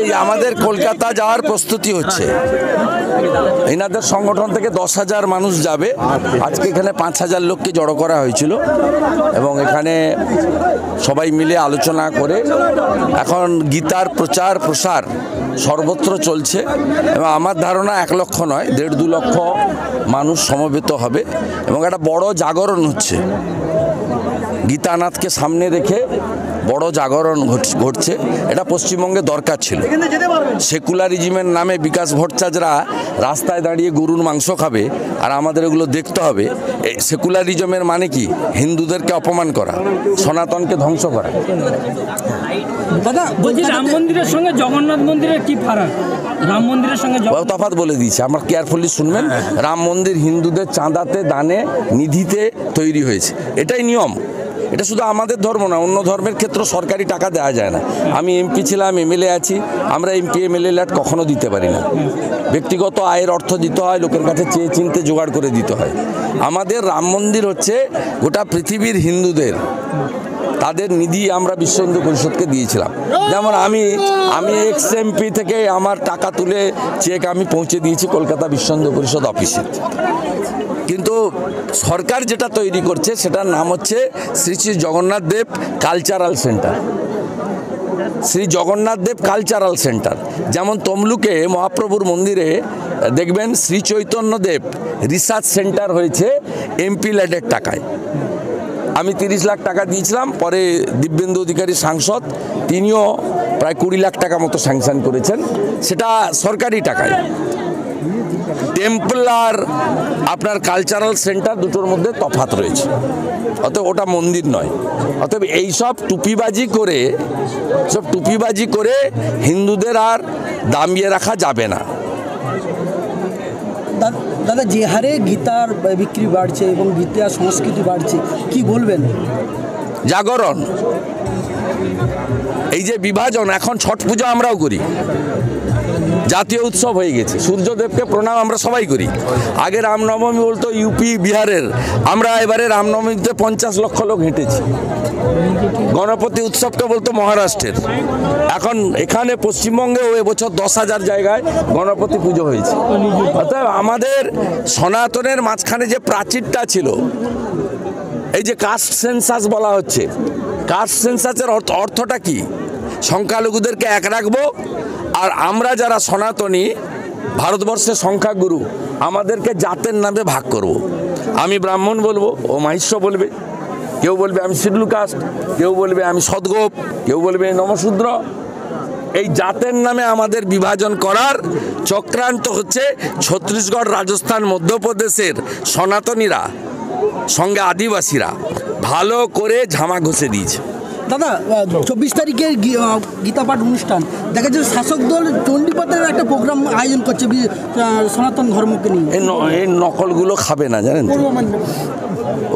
এই আমাদের কলকাতা যাওয়ার প্রস্তুতি হচ্ছে। এনাদের সংগঠন থেকে 10,000 মানুষ যাবে। আজকে এখানে 5,000 লোককে জড়ো করা হয়েছিল এবং এখানে সবাই মিলে আলোচনা করে এখন গীতার প্রচার প্রসার সর্বত্র চলছে এবং আমার ধারণা 1 লক্ষ নয়, 1.5-2 লক্ষ মানুষ সমবেত হবে এবং একটা বড় জাগরণ হচ্ছে। গীতানাথকে সামনে রেখে বড় জাগরণ ঘটছে। এটা পশ্চিমবঙ্গে দরকার ছিল। সেকুলারিজমের নামে বিকাশ ভট্টাচার্যরা রাস্তায় দাঁড়িয়ে গরুর মাংস খাবে আর আমাদের এগুলো দেখতে হবে। এই সেকুলারিজমের মানে কি? হিন্দুদেরকে অপমান করা, সনাতনকে ধ্বংস করা। দাদা বলছি রাম মন্দিরের সঙ্গে জগন্নাথ মন্দিরের কি ফারাক? রাম মন্দিরের সঙ্গে তফাৎ বলে দিয়েছে, আমার কেয়ারফুলি শুনবেন। রাম মন্দির হিন্দুদের চাঁদাতে, দানে, নিধিতে তৈরি হয়েছে, এটাই নিয়ম। এটা শুধু আমাদের ধর্ম না, অন্য ধর্মের ক্ষেত্রে সরকারি টাকা দেওয়া যায় না। আমি এমপি ছিলাম, এমএলএ আছি, আমরা এমপি এমএলএ ল্যাট কখনো দিতে পারি না। ব্যক্তিগত আয়ের অর্থ দিতে হয়, লোকের কাছে চেয়ে চিনতে জোগাড় করে দিতে হয়। আমাদের রাম মন্দির হচ্ছে গোটা পৃথিবীর হিন্দুদের, তাদের নিধি আমরা বিশ্ব হিন্দু পরিষদকে দিয়েছিলাম। যেমন আমি এক্স এমপি থেকে আমার টাকা তুলে চেক আমি পৌঁছে দিয়েছি কলকাতা বিশ্ব হিন্দু পরিষদ অফিসে। কিন্তু সরকার যেটা তৈরি করছে সেটার নাম হচ্ছে শ্রী শ্রী জগন্নাথ দেব কালচারাল সেন্টার। শ্রী জগন্নাথ দেব কালচারাল সেন্টার, যেমন তমলুকে মহাপ্রভুর মন্দিরে দেখবেন শ্রী চৈতন্য দেব রিসার্চ সেন্টার হয়েছে এমপি ল্যাডের টাকায়। আমি 30 লাখ টাকা দিয়েছিলাম, পরে দিব্যেন্দু অধিকারী সাংসদ, তিনিও প্রায় 20 লাখ টাকা মতো স্যাংশন করেছেন, সেটা সরকারি টাকায়। টেম্পল আর আপনার কালচারাল সেন্টার দুটোর মধ্যে তফাৎ রয়েছে, অতএব ওটা মন্দির নয়। অতএব এইসব টুপিবাজি করে হিন্দুদের আর দামিয়ে রাখা যাবে না। দাদা যে হারে গীতার বিক্রি বাড়ছে এবং গীতা সংস্কৃতি বাড়ছে, কি বলবেন? জাগরণ, এই যে বিভাজন, এখন ছট পূজা আমরাও করি, জাতীয় উৎসব হয়ে গেছে। সূর্যদেবকে প্রণাম আমরা সবাই করি। আগে রামনবমী বলতো ইউপি বিহারের, আমরা এবারে রামনবমীতে 50 লক্ষ লোক হেঁটেছি। গণপতি উৎসবটা বলতো মহারাষ্ট্রের, এখন এখানে পশ্চিমবঙ্গেও এবছর 10,000 জায়গায় গণপতি পুজো হয়েছে। অর্থাৎ আমাদের সনাতনের মাঝখানে যে প্রাচীরটা ছিল, এই যে কাস্ট সেন্সাস বলা হচ্ছে, কাস্ট সেন্সাসের অর্থটা কি? সংখ্যালঘুদেরকে এক রাখবো আর আমরা যারা সনাতনী ভারতবর্ষের সংখ্যাগুরু, আমাদেরকে জাতের নামে ভাগ করব। আমি ব্রাহ্মণ বলবো, ও মাহিষ্য বলবে, কেউ বলবে আমি শিডুল কাস্ট, কেউ বলবে আমি সদগোপ, কেউ বলবে নমশূদ্র। এই জাতের নামে আমাদের বিভাজন করার চক্রান্ত হচ্ছে ছত্তিশগড়, রাজস্থান, মধ্যপ্রদেশের সনাতনীরা সঙ্গে আদিবাসীরা ভালো করে ঝামা ঘষে দিয়েছে। দাদা 24 তারিখের গীতা পাঠ অনুষ্ঠান, দেখা যাচ্ছে শাসক দল চণ্ডীপাঠের একটা প্রোগ্রাম আয়োজন করছে সনাতন ধর্মকে নিয়ে। এই নকলগুলো খাবে না, জানেন তো?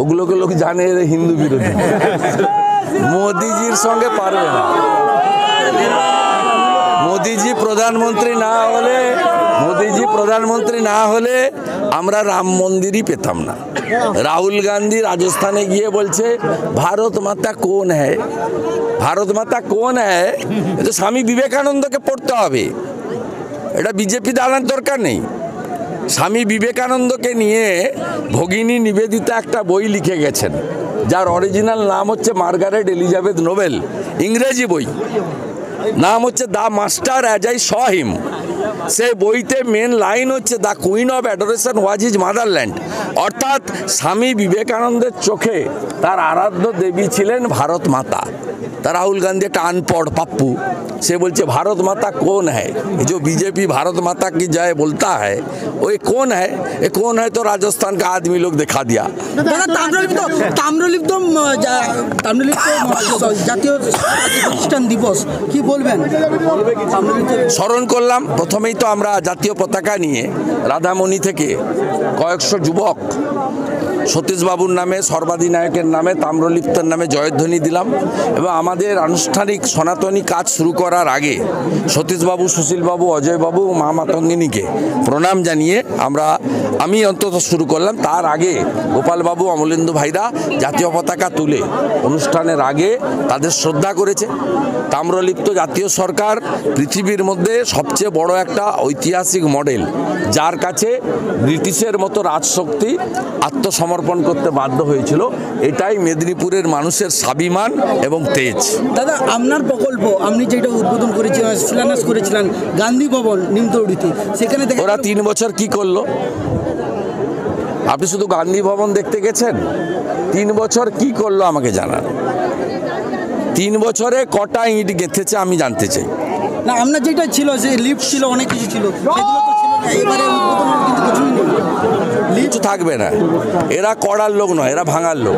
ওগুলোকে লোক জানে হিন্দু বিরোধী। মোদিজির সঙ্গে পারবে না। মোদিজি প্রধানমন্ত্রী না হলে আমরা রাম মন্দিরই পেতাম না। রাহুল গান্ধী রাজস্থানে গিয়ে বলছে ভারত মাতা কোন হ্যায়, ভারত মাতা কোন হ্যায়, এটা স্বামী বিবেকানন্দকে পড়তে হবে, এটা বিজেপি দালার দরকার নেই। স্বামী বিবেকানন্দকে নিয়ে ভগিনী নিবেদিতা একটা বই লিখে গেছেন, যার অরিজিনাল নাম হচ্ছে মার্গারেট এলিজাবেথ নোবেল, ইংরেজি বই, নাম হচ্ছে the master as I saw him. সেই বইতে মেন লাইন হচ্ছে the queen of adoration was his motherland, অর্থাৎ স্বামী বিবেকানন্দের চোখে তার আরাধ্য দেবী ছিলেন ভারত মাতা। তা রাহুল গান্ধী একটা আনপढ़ পাপ্পু, से बोलते भारत माता कौन है, जो बीजेपी भारत माता की जय बोलता है वो कौन है? ये कौन है तो राजस्थान का आदमी लोग दिखा दिया। ताम्रलिप्त জাতীয় প্রতিষ্ঠান দিবস কি বলবেন? স্মরণ করলাম, প্রথমেই তো আমরা জাতীয় পতাকা নিয়ে রাধামণি থেকে কয়েকশো যুবক সতীশবাবুর নামে, সর্বাধিনায়কের নামে, তাম্রলিপ্তের নামে জয়ধ্বনি দিলাম এবং আমাদের আনুষ্ঠানিক সনাতনী কাজ শুরু করার আগে সতীশবাবু, সুশীলবাবু, অজয়বাবু, মা মাতঙ্গিনীকে প্রণাম জানিয়ে আমি অন্তত শুরু করলাম। তার আগে গোপালবাবু, অমলেন্দু ভাইরা জাতীয় পতাকা তুলে অনুষ্ঠানের আগে তাদের শ্রদ্ধা করেছে। তাম্রলিপ্ত জাতীয় সরকার পৃথিবীর মধ্যে সবচেয়ে বড় একটা ঐতিহাসিক মডেল, যার কাছে ব্রিটিশের মতো রাজশক্তি আত্মসমর্পণ করতে বাধ্য হয়েছিল। এটাই মেদিনীপুরের মানুষের স্বাভিমান এবং তেজ। দাদা, আপনার প্রকল্প আপনি যেটা উদ্বোধন করেছিলেন, শিলান্যাস করেছিলেন গান্ধী ভবন নিমতৌড়িতে, সেখানে ওরা 3 বছর কি করলো? আপনি শুধু গান্ধী ভবন দেখতে গেছেন? 3 বছর কি করলো আমাকে জানান। 3 বছরে কটা ইট গেঁথেছে আমি জানতে চাই। না, আপনার যেটা ছিল, যে লিফট ছিল, অনেক কিছু ছিল, সেগুলো তো ছিল না। এবারে উদ্বোধন কিন্তু কিছুই নেই, কিছু থাকবে না। এরা করার লোক নয়, এরা ভাঙার লোক।